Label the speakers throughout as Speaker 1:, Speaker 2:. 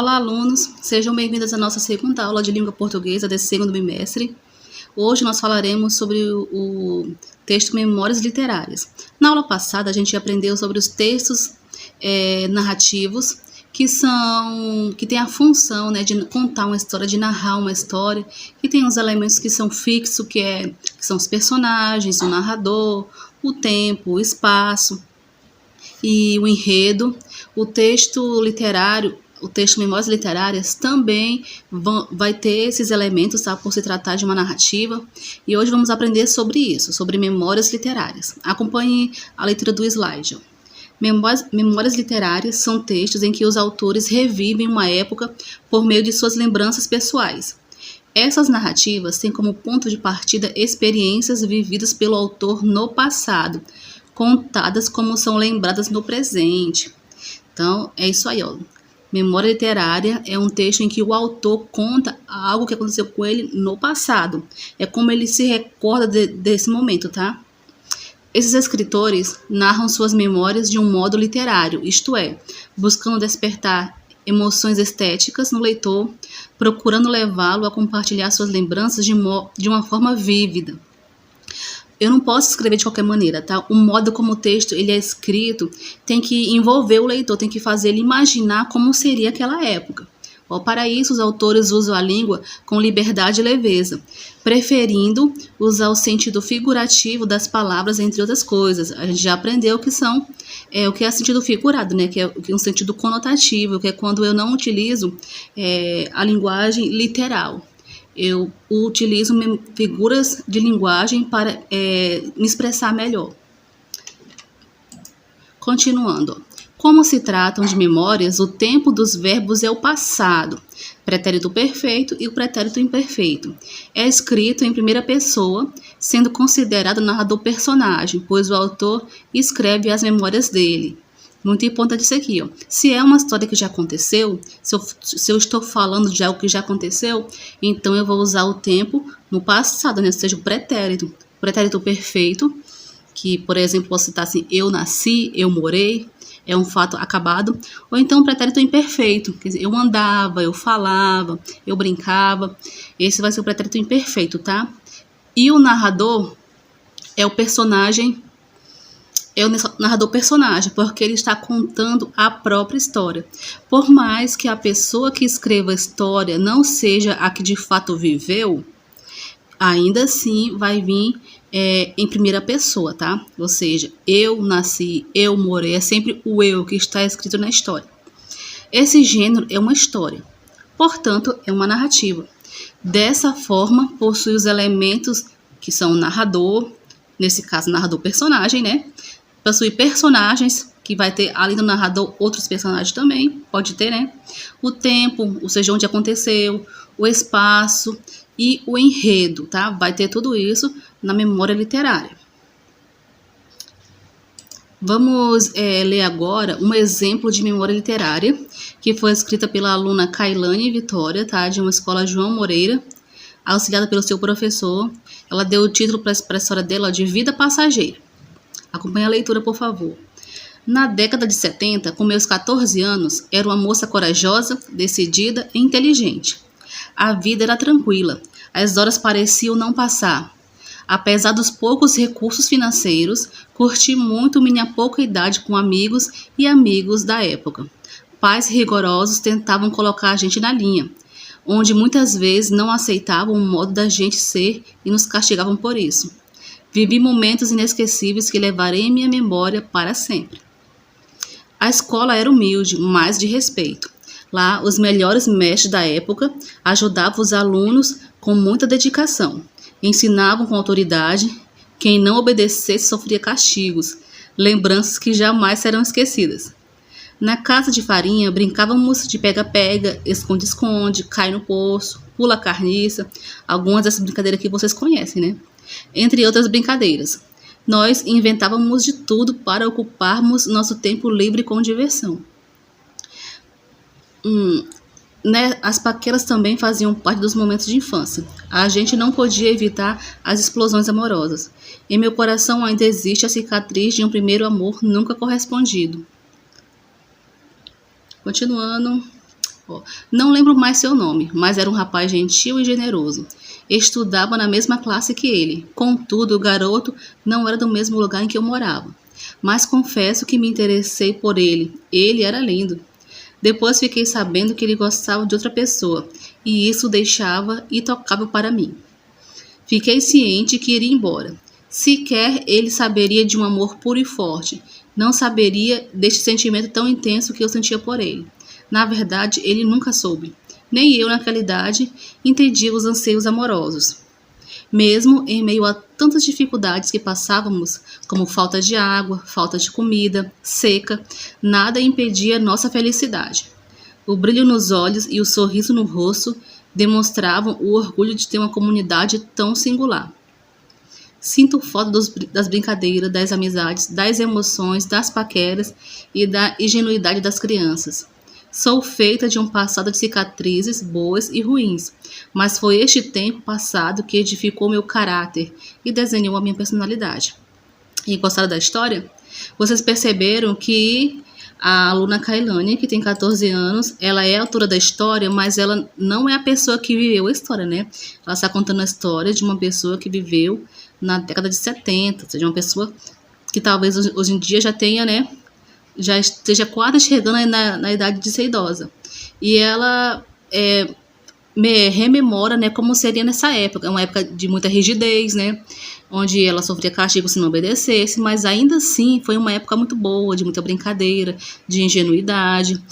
Speaker 1: Olá, alunos! Sejam bem-vindos à nossa segunda aula de língua portuguesa desse segundo bimestre. Hoje nós falaremos sobre o texto Memórias Literárias. Na aula passada, a gente aprendeu sobre os textos narrativos que têm a função, né, de contar uma história, de narrar uma história, que tem os elementos que são fixos, que são os personagens, o narrador, o tempo, o espaço e o enredo. O texto literário, o texto Memórias Literárias também vai ter esses elementos, tá? Por se tratar de uma narrativa. E hoje vamos aprender sobre isso, sobre memórias literárias. Acompanhe a leitura do slide. Memórias literárias são textos em que os autores revivem uma época por meio de suas lembranças pessoais. Essas narrativas têm como ponto de partida experiências vividas pelo autor no passado, contadas como são lembradas no presente. Então, é isso aí, ó. Memória literária é um texto em que o autor conta algo que aconteceu com ele no passado. É como ele se recorda desse momento, tá? Esses escritores narram suas memórias de um modo literário, isto é, buscando despertar emoções estéticas no leitor, procurando levá-lo a compartilhar suas lembranças de uma forma vívida. Eu não posso escrever de qualquer maneira, tá? O modo como o texto ele é escrito tem que envolver o leitor, tem que fazer ele imaginar como seria aquela época. Para isso, os autores usam a língua com liberdade e leveza, preferindo usar o sentido figurativo das palavras, entre outras coisas. A gente já aprendeu o que é sentido figurado, né? Que é um sentido conotativo, que é quando eu não utilizo a linguagem literal. Eu utilizo figuras de linguagem para me expressar melhor. Continuando. Como se tratam de memórias, o tempo dos verbos é o passado, pretérito perfeito e o pretérito imperfeito. É escrito em primeira pessoa, sendo considerado narrador personagem, pois o autor escreve as memórias dele. Muito importante isso aqui, ó. Se é uma história que já aconteceu, se eu estou falando de algo que já aconteceu, então eu vou usar o tempo no passado, né? Ou seja, o pretérito. O pretérito perfeito, que, por exemplo, posso citar assim, eu nasci, eu morei, é um fato acabado. Ou então o pretérito imperfeito, quer dizer, eu andava, eu falava, eu brincava. Esse vai ser o pretérito imperfeito, tá? E o narrador é o personagem. É o narrador personagem, porque ele está contando a própria história. Por mais que a pessoa que escreva a história não seja a que de fato viveu, ainda assim vai vir em primeira pessoa, tá? Ou seja, eu nasci, eu morei, é sempre o eu que está escrito na história. Esse gênero é uma história, portanto, é uma narrativa. Dessa forma, possui os elementos que são o narrador, nesse caso, narrador personagem, né? Possui personagens, que vai ter, além do narrador, outros personagens também, pode ter, né? O tempo, ou seja, onde aconteceu, o espaço e o enredo, tá? Vai ter tudo isso na memória literária. Vamos ler agora um exemplo de memória literária, que foi escrita pela aluna Kailane Vitória, tá? De uma escola João Moreira, auxiliada pelo seu professor. Ela deu o título para a história dela de Vida Passageira. Acompanhe a leitura, por favor. Na década de 70, com meus 14 anos, era uma moça corajosa, decidida e inteligente. A vida era tranquila, as horas pareciam não passar. Apesar dos poucos recursos financeiros, curti muito minha pouca idade com amigos e amigos da época. Pais rigorosos tentavam colocar a gente na linha, onde muitas vezes não aceitavam o modo da gente ser e nos castigavam por isso. Vivi momentos inesquecíveis que levarei em minha memória para sempre. A escola era humilde, mas de respeito. Lá, os melhores mestres da época ajudavam os alunos com muita dedicação. Ensinavam com autoridade. Quem não obedecesse sofria castigos, lembranças que jamais serão esquecidas. Na casa de farinha, brincávamos de pega-pega, esconde-esconde, cai no poço, pula carniça. Algumas dessas brincadeiras que vocês conhecem, né? Entre outras brincadeiras. Nós inventávamos de tudo para ocuparmos nosso tempo livre com diversão. As paqueras também faziam parte dos momentos de infância. A gente não podia evitar as explosões amorosas. Em meu coração ainda existe a cicatriz de um primeiro amor nunca correspondido. Continuando. Ó, não lembro mais seu nome, mas era um rapaz gentil e generoso. Estudava na mesma classe que ele. Contudo, o garoto não era do mesmo lugar em que eu morava. Mas confesso que me interessei por ele. Ele era lindo. Depois fiquei sabendo que ele gostava de outra pessoa, e isso o deixava intocável para mim. Fiquei ciente que iria embora. Sequer ele saberia de um amor puro e forte. Não saberia deste sentimento tão intenso que eu sentia por ele. Na verdade, ele nunca soube. Nem eu, naquela idade, entendia os anseios amorosos. Mesmo em meio a tantas dificuldades que passávamos, como falta de água, falta de comida, seca, nada impedia nossa felicidade. O brilho nos olhos e o sorriso no rosto demonstravam o orgulho de ter uma comunidade tão singular. Sinto falta das brincadeiras, das amizades, das emoções, das paqueras e da ingenuidade das crianças. Sou feita de um passado de cicatrizes boas e ruins, mas foi este tempo passado que edificou meu caráter e desenhou a minha personalidade. E gostaram da história? Vocês perceberam que a aluna Kailane, que tem 14 anos, ela é a autora da história, mas ela não é a pessoa que viveu a história, né? Ela está contando a história de uma pessoa que viveu na década de 70, ou seja, uma pessoa que talvez hoje em dia já tenha, né? Já esteja quase chegando aí na idade de ser idosa. E ela me rememora, né, como seria nessa época. É uma época de muita rigidez, né, onde ela sofria castigo se não obedecesse, mas ainda assim foi uma época muito boa, de muita brincadeira, de ingenuidade.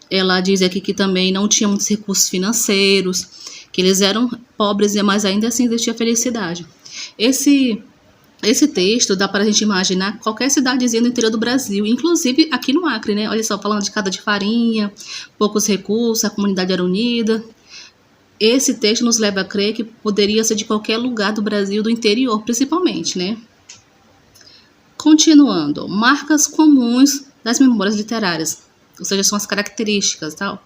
Speaker 1: Ela diz aqui que também não tinha muitos recursos financeiros, que eles eram pobres, mas ainda assim existia felicidade. Esse texto dá para a gente imaginar qualquer cidadezinha do interior do Brasil, inclusive aqui no Acre, né? Olha só, falando de casa de farinha, poucos recursos, a comunidade era unida. Esse texto nos leva a crer que poderia ser de qualquer lugar do Brasil, do interior principalmente, né? Continuando, marcas comuns das memórias literárias, ou seja, são as características, tal.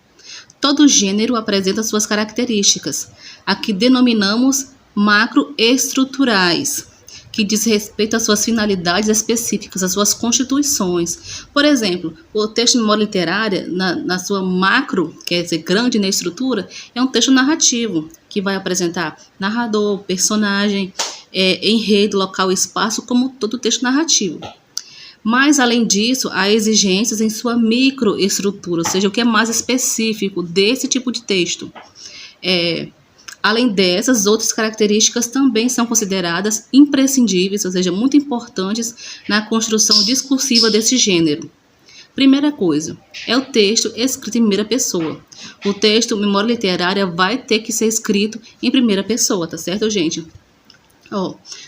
Speaker 1: Todo gênero apresenta suas características, a que denominamos macroestruturais, que diz respeito às suas finalidades específicas, às suas constituições. Por exemplo, o texto de memória literária, na sua macro, quer dizer, grande na estrutura, é um texto narrativo, que vai apresentar narrador, personagem, enredo, local e espaço, como todo texto narrativo. Mas, além disso, há exigências em sua microestrutura, ou seja, o que é mais específico desse tipo de texto. Além dessas, outras características também são consideradas imprescindíveis, ou seja, muito importantes na construção discursiva desse gênero. Primeira coisa, é o texto escrito em primeira pessoa. O texto memória literária vai ter que ser escrito em primeira pessoa, tá certo, gente?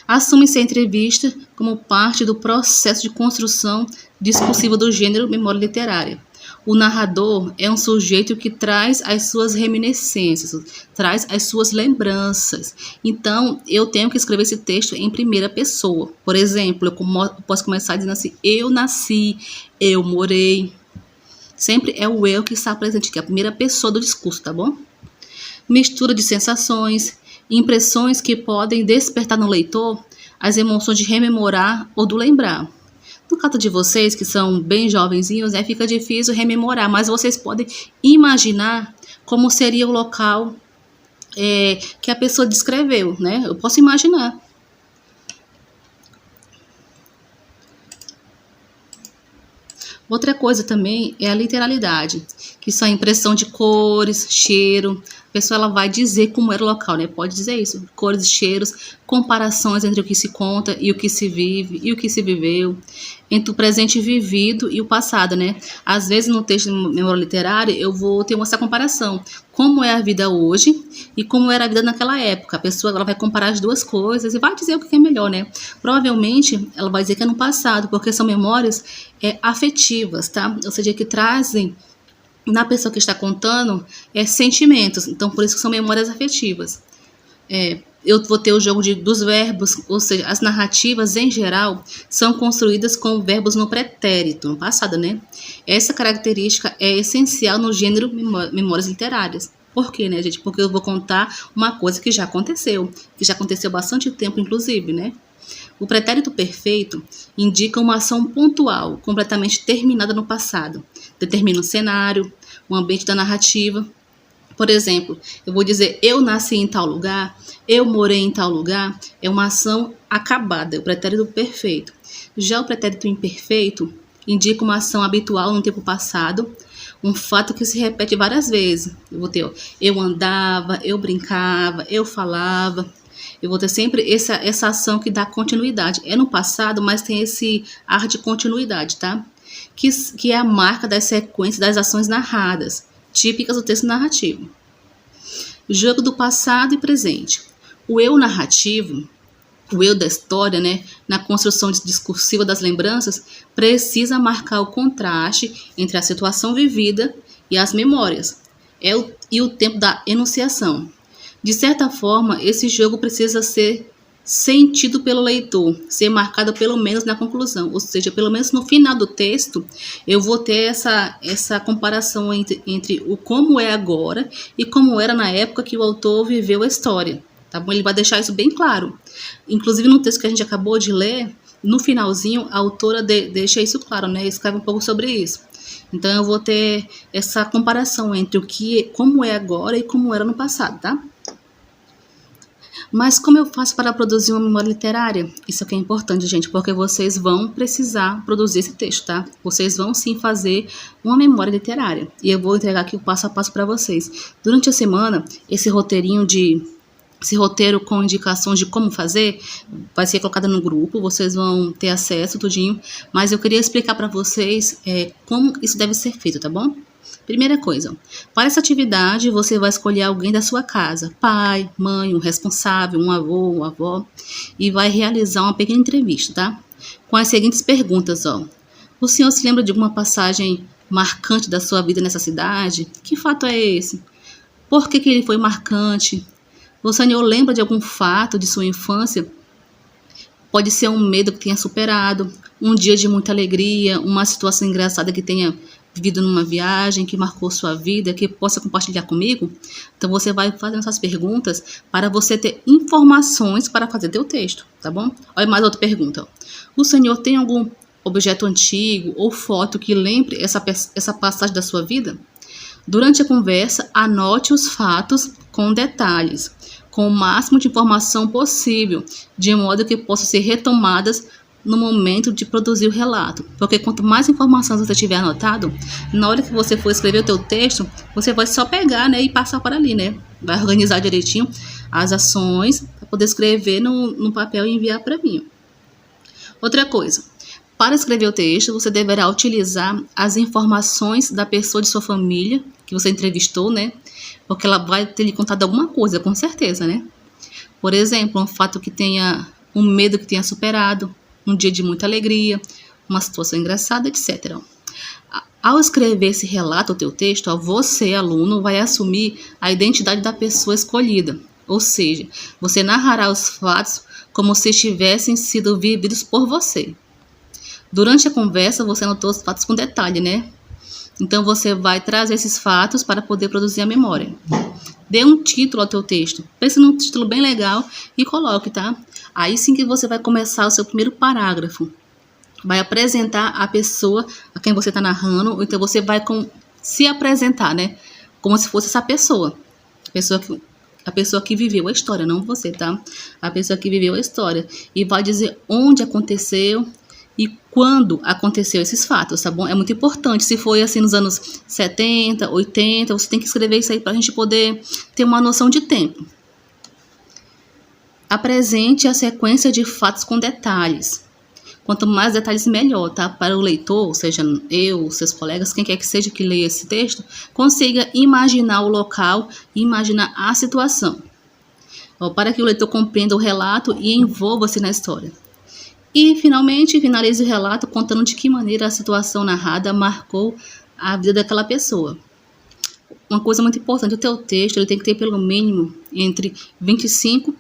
Speaker 1: Assume-se a entrevista como parte do processo de construção discursiva do gênero memória literária. O narrador é um sujeito que traz as suas reminiscências, traz as suas lembranças. Então, eu tenho que escrever esse texto em primeira pessoa. Por exemplo, eu posso começar dizendo assim: eu nasci, eu morei. Sempre é o eu que está presente, que é a primeira pessoa do discurso, tá bom? Mistura de sensações, impressões que podem despertar no leitor as emoções de rememorar ou do lembrar. No caso de vocês, que são bem jovenzinhos, fica difícil rememorar, mas vocês podem imaginar como seria o local que a pessoa descreveu, né? Eu posso imaginar. Outra coisa também é a literalidade, que são a impressão de cores, cheiro. A pessoa ela vai dizer como era o local, né? Pode dizer isso, cores e cheiros, comparações entre o que se conta e o que se vive e o que se viveu, entre o presente vivido e o passado, né? Às vezes no texto de memória literária eu vou ter essa comparação, como é a vida hoje e como era a vida naquela época. A pessoa ela vai comparar as duas coisas e vai dizer o que é melhor, né? Provavelmente ela vai dizer que é no passado, porque são memórias afetivas, tá? Ou seja, que trazem na pessoa que está contando sentimentos, então por isso que são memórias afetivas. Eu vou ter o jogo dos verbos, ou seja, as narrativas em geral são construídas com verbos no pretérito, no passado, né? Essa característica é essencial no gênero memórias literárias. Por quê, né, gente? Porque eu vou contar uma coisa que já aconteceu há bastante tempo, inclusive, né? O pretérito perfeito indica uma ação pontual, completamente terminada no passado. Determina um cenário, o ambiente da narrativa. Por exemplo, eu vou dizer eu nasci em tal lugar, eu morei em tal lugar, é uma ação acabada, é o pretérito perfeito. Já o pretérito imperfeito indica uma ação habitual no tempo passado, um fato que se repete várias vezes. Eu vou ter, ó, eu andava, eu brincava, eu falava. Eu vou ter sempre essa ação que dá continuidade. É no passado, mas tem esse ar de continuidade, tá? Que é a marca das sequências das ações narradas, típicas do texto narrativo. Jogo do passado e presente. O eu narrativo, o eu da história, né, na construção discursiva das lembranças, precisa marcar o contraste entre a situação vivida e as memórias, e o tempo da enunciação. De certa forma, esse jogo precisa ser sentido pelo leitor, ser marcado pelo menos na conclusão, ou seja, pelo menos no final do texto, eu vou ter essa comparação entre o como é agora e como era na época que o autor viveu a história. Tá bom? Ele vai deixar isso bem claro. Inclusive, no texto que a gente acabou de ler, no finalzinho, a autora deixa isso claro, né? Escreve um pouco sobre isso. Então, eu vou ter essa comparação entre como é agora e como era no passado, tá? Mas como eu faço para produzir uma memória literária? Isso aqui é importante, gente, porque vocês vão precisar produzir esse texto, tá? Vocês vão sim fazer uma memória literária. E eu vou entregar aqui o passo a passo para vocês. Durante a semana, esse roteiro com indicações de como fazer vai ser colocado no grupo, vocês vão ter acesso tudinho, mas eu queria explicar para vocês como isso deve ser feito, tá bom? Primeira coisa, para essa atividade você vai escolher alguém da sua casa, pai, mãe, um responsável, um avô, uma avó, e vai realizar uma pequena entrevista, tá? Com as seguintes perguntas, ó. O senhor se lembra de alguma passagem marcante da sua vida nessa cidade? Que fato é esse? Por que ele foi marcante? O senhor lembra de algum fato de sua infância? Pode ser um medo que tenha superado, um dia de muita alegria, uma situação engraçada que tenha vivido numa viagem, que marcou sua vida, que possa compartilhar comigo. Então, você vai fazendo essas perguntas para você ter informações para fazer teu texto, tá bom? Olha mais outra pergunta. O senhor tem algum objeto antigo ou foto que lembre essa passagem da sua vida? Durante a conversa, anote os fatos com detalhes, com o máximo de informação possível, de modo que possam ser retomadas no momento de produzir o relato. Porque quanto mais informações você tiver anotado, na hora que você for escrever o teu texto, você vai só pegar, né, e passar para ali, né? Vai organizar direitinho as ações para poder escrever no papel e enviar para mim. Outra coisa, para escrever o texto, você deverá utilizar as informações da pessoa de sua família que você entrevistou, né? Porque ela vai ter lhe contado alguma coisa, com certeza, né? Por exemplo, um fato que tenha, um medo que tenha superado, um dia de muita alegria, uma situação engraçada, etc. Ao escrever esse relato, o teu texto, você, aluno, vai assumir a identidade da pessoa escolhida. Ou seja, você narrará os fatos como se tivessem sido vividos por você. Durante a conversa, você anotou os fatos com detalhe, né? Então, você vai trazer esses fatos para poder produzir a memória. Dê um título ao teu texto. Pense num título bem legal e coloque, tá? Aí sim que você vai começar o seu primeiro parágrafo. Vai apresentar a pessoa a quem você está narrando, ou então você vai se apresentar, né? Como se fosse essa pessoa. A pessoa que viveu a história, não você, tá? A pessoa que viveu a história. E vai dizer onde aconteceu e quando aconteceu esses fatos, tá bom? É muito importante. Se foi assim nos anos 70, 80, você tem que escrever isso aí para a gente poder ter uma noção de tempo. Apresente a sequência de fatos com detalhes. Quanto mais detalhes, melhor, tá? Para o leitor, seja eu, seus colegas, quem quer que seja que leia esse texto, consiga imaginar o local e imaginar a situação. Para que o leitor compreenda o relato e envolva-se na história. E, finalmente, finalize o relato contando de que maneira a situação narrada marcou a vida daquela pessoa. Uma coisa muito importante, o teu texto ele tem que ter pelo mínimo entre 25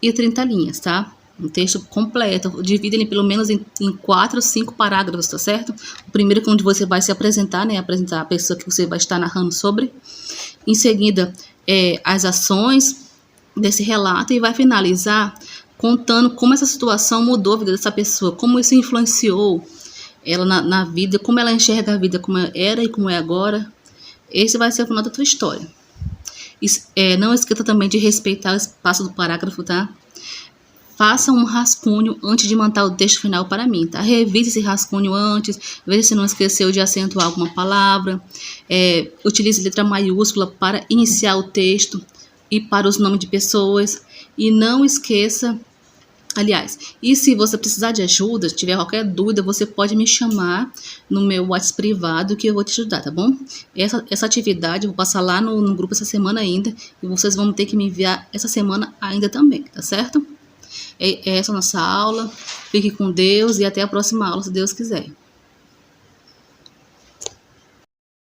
Speaker 1: e 30 linhas, tá? Um texto completo, divide ele pelo menos em 4 ou 5 parágrafos, tá certo? O primeiro é onde você vai se apresentar, né? Apresentar a pessoa que você vai estar narrando sobre. Em seguida, as ações desse relato e vai finalizar contando como essa situação mudou a vida dessa pessoa, como isso influenciou ela na vida, como ela enxerga a vida, como era e como é agora. Esse vai ser o final da tua história. Não esqueça também de respeitar o espaço do parágrafo, tá? Faça um rascunho antes de mandar o texto final para mim, tá? Revise esse rascunho antes, veja se não esqueceu de acentuar alguma palavra. Utilize letra maiúscula para iniciar o texto e para os nomes de pessoas. E não esqueça... Aliás, e se você precisar de ajuda, tiver qualquer dúvida, você pode me chamar no meu WhatsApp privado que eu vou te ajudar, tá bom? Essa atividade eu vou passar lá no grupo essa semana ainda e vocês vão ter que me enviar essa semana ainda também, tá certo? É essa a nossa aula. Fique com Deus e até a próxima aula, se Deus quiser.